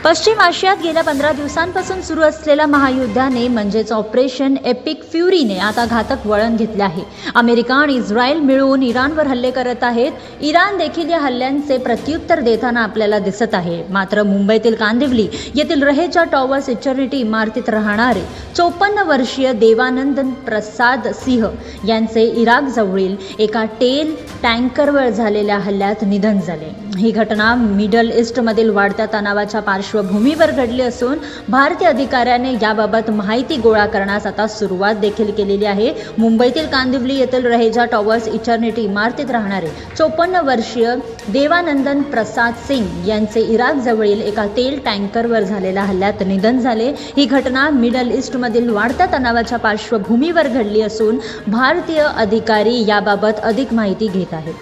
पश्चिम आशियात गेल्या 15 दिवसांपासून सुरू असलेल्या महायुद्धाने म्हणजेच ऑपरेशन एपिक फ्युरीने आता घातक वळण घेतले आहे. अमेरिका आणि इस्रायल मिळून इराणवर हल्ले करत आहेत. इराण देखील या हल्ल्यांचे प्रत्युत्तर देताना आपल्याला दिसत आहे. मात्र मुंबईतील कांदिवली येथील रहेजा टॉवर्स इटर्निटी इमारतीत राहणारे 54 वर्षीय देवानंद प्रसाद सिंह यांचे इराकजवळील एका तेल टँकरवर झालेल्या हल्ल्यात निधन झाले. ही घटना मिडल ईस्टमधील वाढत्या तणावाच्या पार्श्वभूमीवर घडली असून भारतीय अधिकाऱ्यांनी याबाबत माहिती गोळा करण्यास आता सुरुवात देखील केलेली आहे. मुंबईतील कांदिवली येथील रहेजा टॉवर्स इटर्निटी इमारतीत राहणारे 54 वर्षीय देवानंदन प्रसाद सिंग यांचे इराकजवळील एका तेल टँकरवर झालेल्या हल्ल्यात निधन झाले. ही घटना मिडल ईस्टमधील वाढत्या तणावाच्या पार्श्वभूमीवर घडली असून भारतीय अधिकारी याबाबत अधिक माहिती घेत आहेत.